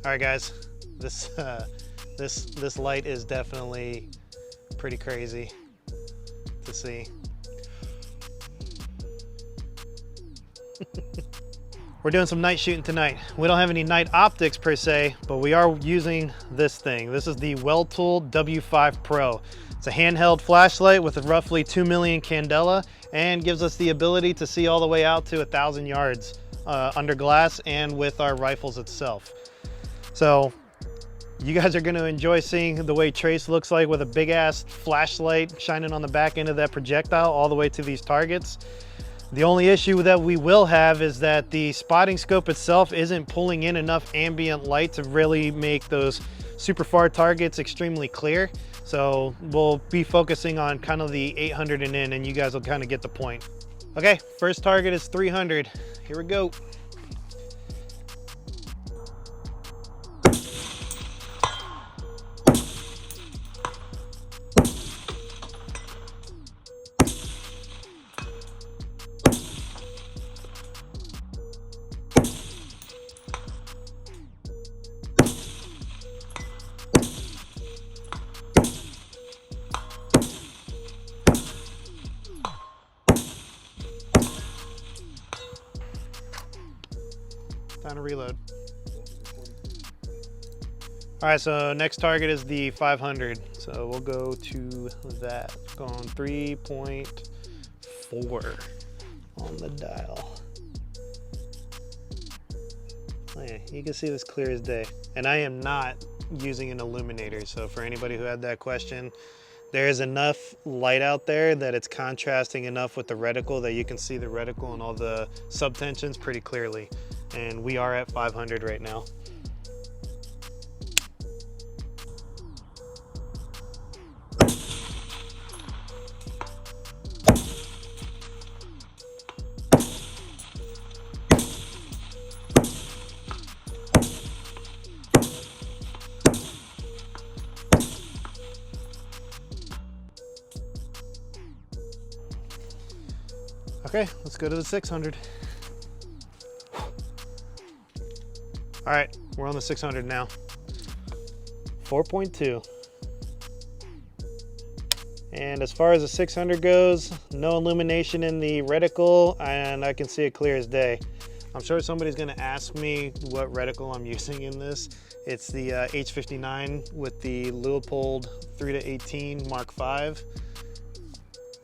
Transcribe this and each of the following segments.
All right, guys, this light is definitely pretty crazy to see. We're doing some night shooting tonight. We don't have any night optics per se, but we are using this thing. This is the Weltool W5 Pro. It's a handheld flashlight with a roughly 2 million candela and gives us the ability to see all the way out to 1,000 yards under glass and with our rifles itself. So you guys are gonna enjoy seeing the way trace looks like with a big ass flashlight shining on the back end of that projectile all the way to these targets. The only issue that we will have is that the spotting scope itself isn't pulling in enough ambient light to really make those super far targets extremely clear. So we'll be focusing on kind of the 800 and in, and you guys will kind of get the point. Okay, first target is 300. Here we go. Time to reload. All right, so next target is the 500. So we'll go to that. Going 3.4 on the dial. Oh yeah, you can see this clear as day. And I am not using an illuminator. So for anybody who had that question, there is enough light out there that it's contrasting enough with the reticle that you can see the reticle and all the subtensions pretty clearly. And we are at 500 right now. Okay, let's go to the 600. All right, we're on the 600 now. 4.2. And as far as the 600 goes, no illumination in the reticle, and I can see it clear as day. I'm sure somebody's gonna ask me what reticle I'm using in this. It's the H59 with the Leupold 3-18 Mark V.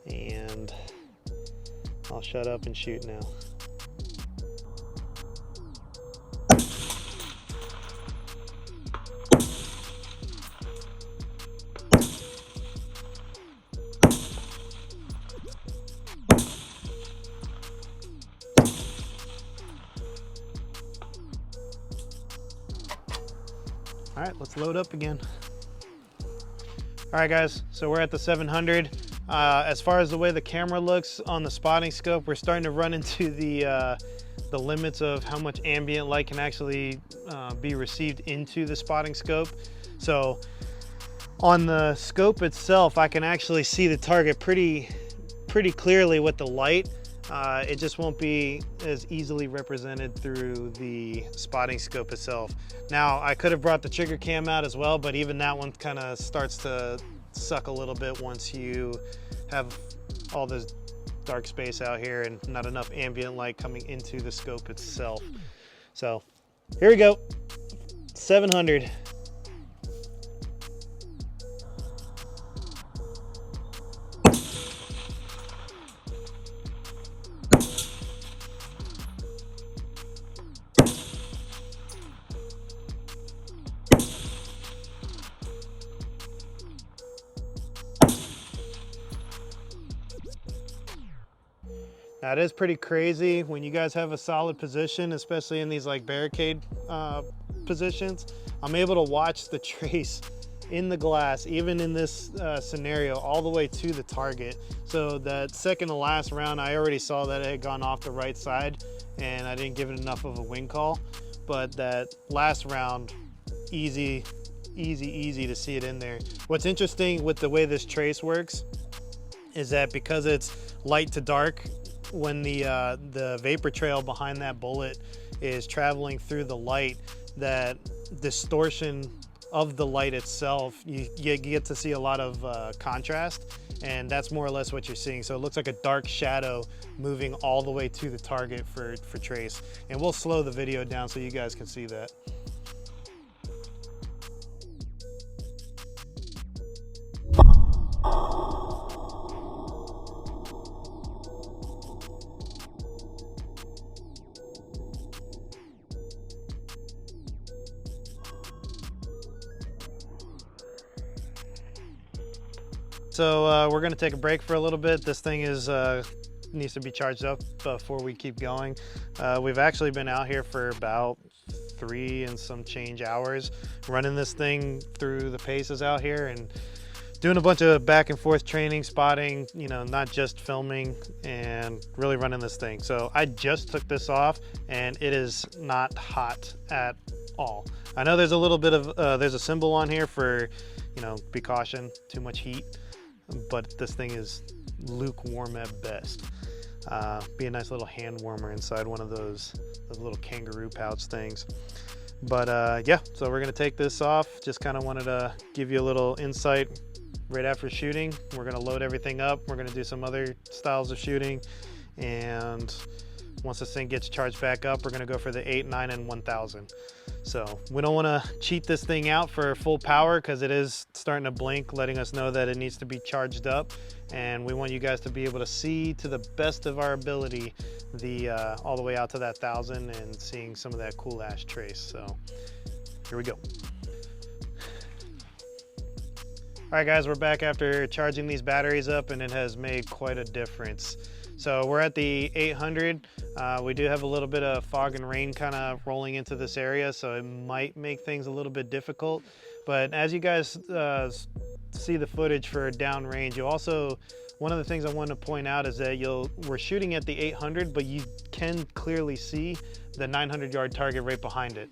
And I'll shut up and shoot now. All right, let's load up again. All right, guys, so we're at the 700. As far as the way the camera looks on the spotting scope, we're starting to run into the limits of how much ambient light can actually be received into the spotting scope. So on the scope itself, I can actually see the target pretty clearly with the light. It just won't be as easily represented through the spotting scope itself. Now, I could have brought the trigger cam out as well, but even that one kind of starts to suck a little bit once you have all this dark space out here and not enough ambient light coming into the scope itself. So here we go, 700. Now it is pretty crazy when you guys have a solid position, especially in these like barricade positions. I'm able to watch the trace in the glass, even in this scenario, all the way to the target. So that second to last round, I already saw that it had gone off the right side and I didn't give it enough of a wing call. But that last round, easy to see it in there. What's interesting with the way this trace works is that because it's light to dark, when the vapor trail behind that bullet is traveling through the light, that distortion of the light itself, you get to see a lot of contrast, and that's more or less what you're seeing. So it looks like a dark shadow moving all the way to the target for trace. And we'll slow the video down so you guys can see that. So we're gonna take a break for a little bit. This thing is needs to be charged up before we keep going. We've actually been out here for about 3 and some change hours running this thing through the paces out here and doing a bunch of back and forth training, spotting, you know, not just filming, and really running this thing. So I just took this off and it is not hot at all. I know there's a little bit of there's a symbol on here for, you know, be caution, too much heat, but this thing is lukewarm at best. Be a nice little hand warmer inside one of those little kangaroo pouch things. But yeah, so we're gonna take this off. Just kind of wanted to give you a little insight right after shooting. We're gonna load everything up. We're gonna do some other styles of shooting, and once this thing gets charged back up, we're gonna go for the 8, 9, and 1000. So we don't wanna cheat this thing out for full power because it is starting to blink, letting us know that it needs to be charged up. And we want you guys to be able to see to the best of our ability all the way out to that 1000 and seeing some of that cool ash trace. So here we go. All right guys, we're back after charging these batteries up, and it has made quite a difference. So we're at the 800. We do have a little bit of fog and rain kind of rolling into this area, so it might make things a little bit difficult. But as you guys see the footage for downrange, you also, one of the things I want to point out is that we're shooting at the 800, but you can clearly see the 900-yard target right behind it.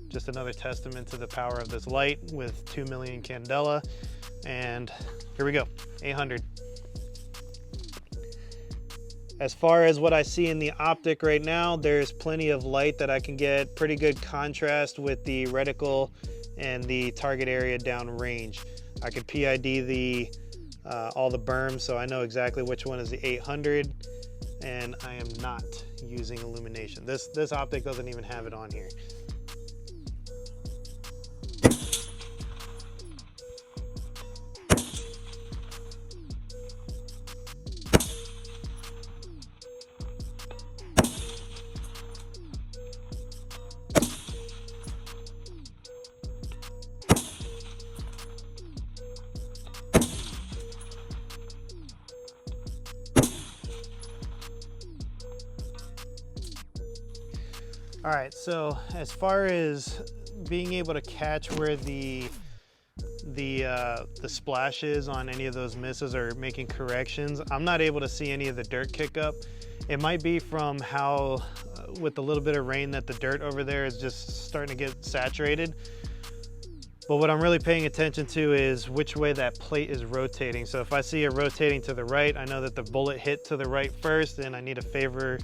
Just another testament to the power of this light with 2 million candela. And here we go, 800. As far as what I see in the optic right now, there's plenty of light that I can get pretty good contrast with the reticle and the target area downrange. I could PID all the berms, so I know exactly which one is the 800, and I am not using illumination. This optic doesn't even have it on here. All right, so as far as being able to catch where the splash is on any of those misses or making corrections, I'm not able to see any of the dirt kick up. It might be from how, with a little bit of rain, that the dirt over there is just starting to get saturated. But what I'm really paying attention to is which way that plate is rotating. So if I see it rotating to the right, I know that the bullet hit to the right first, and I need to favor,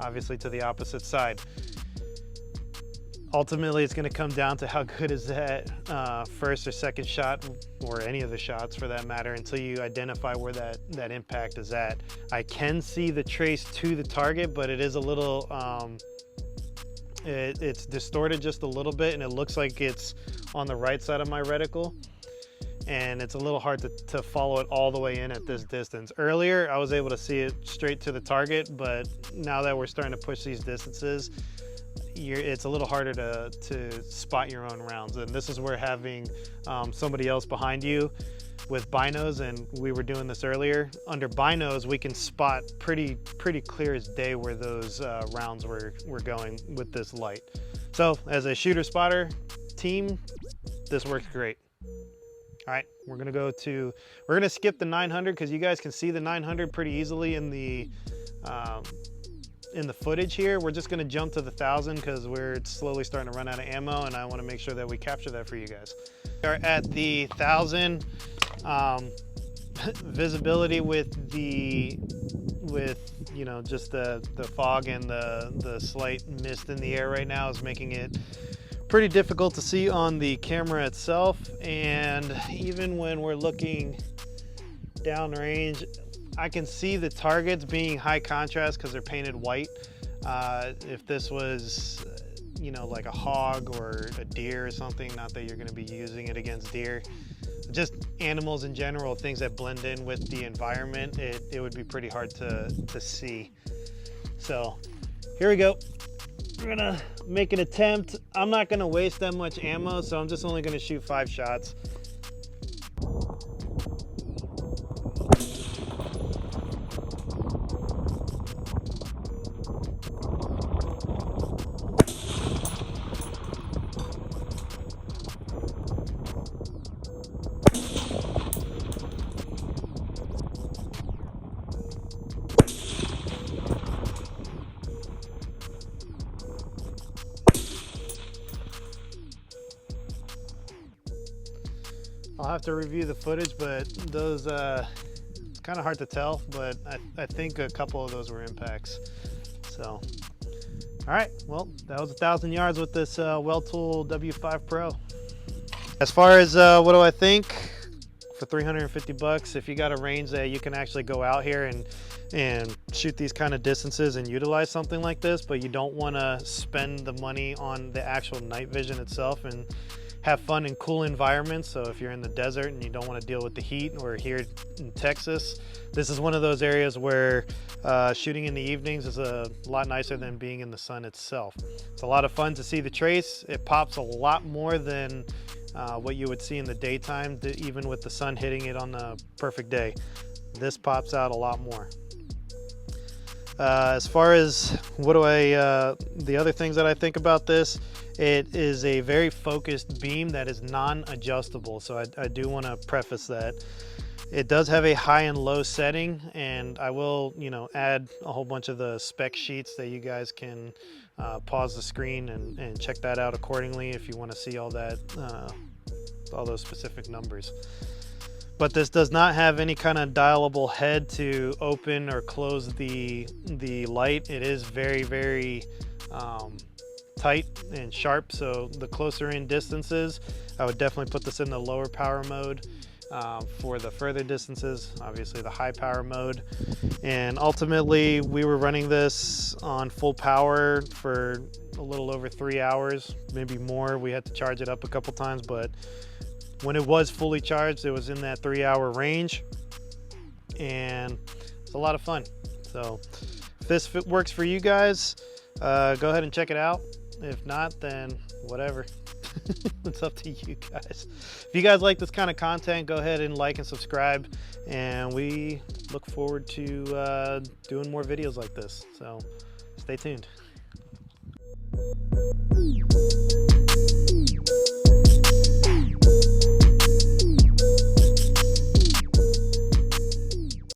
obviously, to the opposite side. Ultimately, it's going to come down to how good is that first or second shot, or any of the shots for that matter, until you identify where that impact is at. I can see the trace to the target, but it is a little, it's distorted just a little bit, and it looks like it's on the right side of my reticle. And it's a little hard to follow it all the way in at this distance. Earlier, I was able to see it straight to the target, but now that we're starting to push these distances, it's a little harder to spot your own rounds. And this is where having somebody else behind you with binos, and we were doing this earlier, under binos we can spot pretty clear as day where those rounds were going with this light. So as a shooter spotter team, this works great. All right, we're gonna skip the 900 because you guys can see the 900 pretty easily in the footage here. We're just gonna jump to the 1000 because we're slowly starting to run out of ammo, and I want to make sure that we capture that for you guys. We are at the 1000. Visibility with you know, just the fog and the slight mist in the air right now is making it pretty difficult to see on the camera itself, and even when we're looking downrange, I can see the targets being high contrast because they're painted white. If this was, you know, like a hog or a deer or something, not that you're going to be using it against deer, just animals in general, things that blend in with the environment, it would be pretty hard to see. So here we go. We're gonna make an attempt. I'm not gonna waste that much ammo, so I'm just only gonna shoot 5 shots. I'll have to review the footage, but those, it's kind of hard to tell, but I think a couple of those were impacts. So, all right, well, that was 1,000 yards with this Weltool W5 Pro. As far as what do I think? For 350 bucks, if you got a range that you can actually go out here and shoot these kind of distances and utilize something like this, but you don't want to spend the money on the actual night vision itself and have fun in cool environments. So if you're in the desert and you don't want to deal with the heat, or here in Texas, this is one of those areas where shooting in the evenings is a lot nicer than being in the sun itself. It's a lot of fun to see the trace. It pops a lot more than what you would see in the daytime, even with the sun hitting it on the perfect day. This pops out a lot more. As far as what do the other things that I think about this, it is a very focused beam that is non-adjustable. So I do want to preface that. It does have a high and low setting, and I will, you know, add a whole bunch of the spec sheets that you guys can pause the screen and check that out accordingly if you want to see all that, all those specific numbers. But this does not have any kind of dialable head to open or close the light. It is very, very tight and sharp, so the closer in distances, I would definitely put this in the lower power mode. For the further distances, obviously the high power mode. And ultimately we were running this on full power for a little over 3 hours, maybe more. We had to charge it up a couple times, but when it was fully charged, it was in that 3-hour range, and it's a lot of fun. So if this works for you guys, go ahead and check it out. If not, then whatever. It's up to you guys. If you guys like this kind of content, go ahead and like and subscribe, and we look forward to doing more videos like this. So stay tuned.